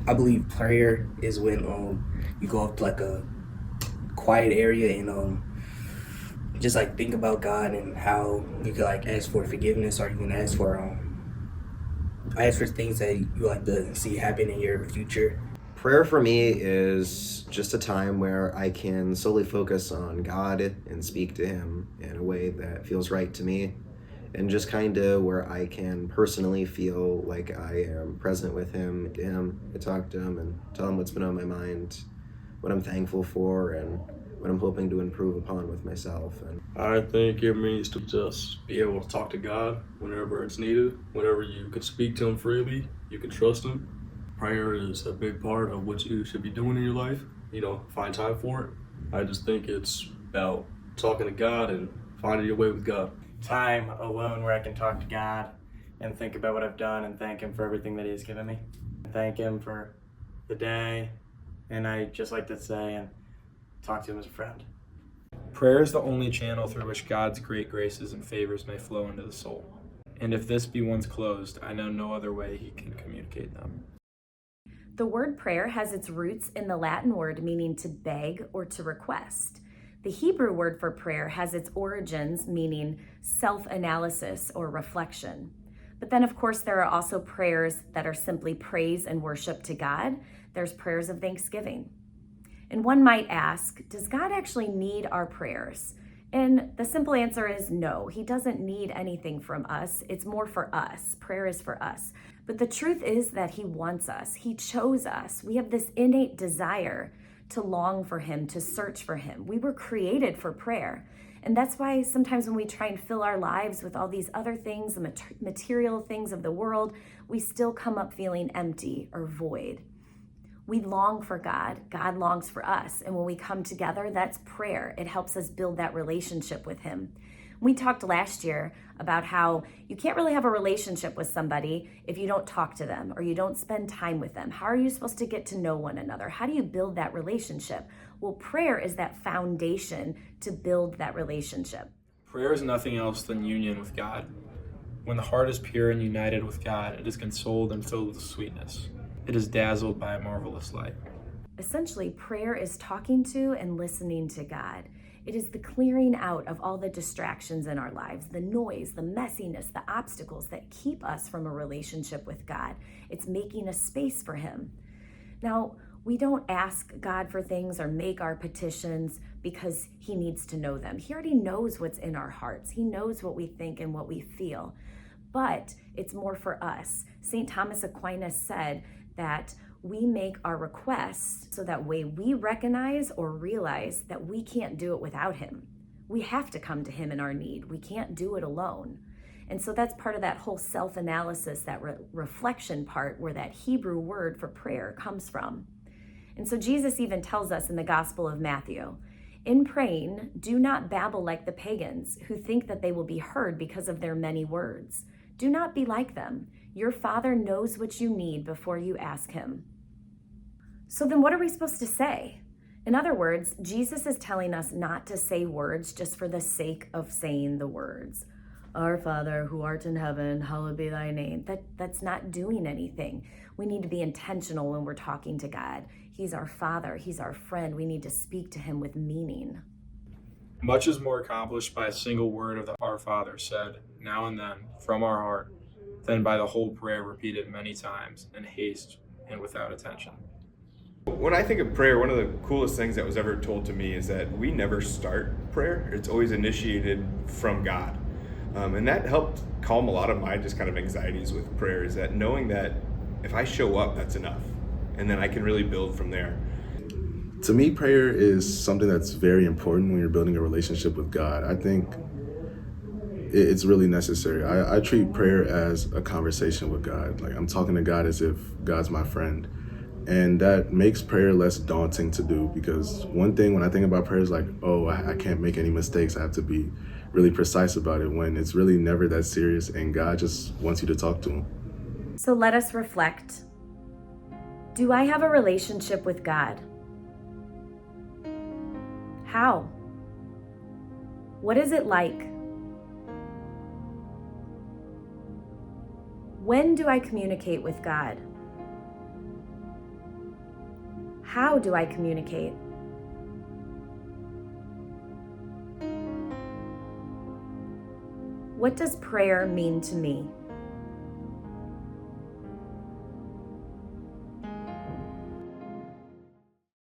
I believe prayer is when you go up to like a quiet area and just like think about God and how you could like ask for forgiveness, or you can ask for things that you like to see happen in your future. Prayer for me is just a time where I can solely focus on God and speak to Him in a way that feels right to me, and just kind of where I can personally feel like I am present with Him. I talk to Him and tell Him what's been on my mind, what I'm thankful for, and what I'm hoping to improve upon with myself. And I think it means to just be able to talk to God whenever it's needed, whenever you can speak to Him freely, you can trust Him. Prayer is a big part of what you should be doing in your life. Find time for it. I just think it's about talking to God and finding your way with God. Time alone where I can talk to God and think about what I've done and thank Him for everything that He has given me. Thank Him for the day, and I just like to say and talk to Him as a friend. Prayer is the only channel through which God's great graces and favors may flow into the soul. And if this be once closed, I know no other way He can communicate them. The word prayer has its roots in the Latin word meaning to beg or to request. The Hebrew word for prayer has its origins meaning self-analysis or reflection. But then, of course, there are also prayers that are simply praise and worship to God. There's prayers of thanksgiving. And one might ask, does God actually need our prayers? And the simple answer is no, He doesn't need anything from us. It's more for us. Prayer is for us. But the truth is that He wants us. He chose us. We have this innate desire to long for Him, to search for Him. We were created for prayer. And that's why sometimes when we try and fill our lives with all these other things, the material things of the world, we still come up feeling empty or void. We long for God. God longs for us. And when we come together, that's prayer. It helps us build that relationship with Him. We talked last year about how you can't really have a relationship with somebody if you don't talk to them or you don't spend time with them. How are you supposed to get to know one another? How do you build that relationship? Well, prayer is that foundation to build that relationship. Prayer is nothing else than union with God. When the heart is pure and united with God, it is consoled and filled with sweetness. It is dazzled by a marvelous light. Essentially, prayer is talking to and listening to God. It is the clearing out of all the distractions in our lives, the noise, the messiness, the obstacles that keep us from a relationship with God. It's making a space for Him. Now, we don't ask God for things or make our petitions because He needs to know them. He already knows what's in our hearts. He knows what we think and what we feel. But it's more for us. St. Thomas Aquinas said that we make our requests so that way we recognize or realize that we can't do it without Him. We have to come to Him in our need. We can't do it alone. And so that's part of that whole self-analysis, that reflection part where that Hebrew word for prayer comes from. And so Jesus even tells us in the Gospel of Matthew, in praying, do not babble like the pagans who think that they will be heard because of their many words. Do not be like them. Your Father knows what you need before you ask Him. So then what are we supposed to say? In other words, Jesus is telling us not to say words just for the sake of saying the words. Our Father, who art in heaven, hallowed be thy name. That's not doing anything. We need to be intentional when we're talking to God. He's our Father. He's our friend. We need to speak to Him with meaning. Much is more accomplished by a single word of the Our Father said, now and then, from our heart, than by the whole prayer repeated many times in haste and without attention. When I think of prayer, one of the coolest things that was ever told to me is that we never start prayer. It's always initiated from God. And that helped calm a lot of my just kind of anxieties with prayer, is that knowing that if I show up, that's enough. And then I can really build from there. To me, prayer is something that's very important when you're building a relationship with God. I think it's really necessary. I treat prayer as a conversation with God. Like, I'm talking to God as if God's my friend. And that makes prayer less daunting to do, because one thing when I think about prayer is like, oh, I can't make any mistakes. I have to be really precise about it, when it's really never that serious and God just wants you to talk to Him. So let us reflect. Do I have a relationship with God? How? What is it like? When do I communicate with God? How do I communicate? What does prayer mean to me?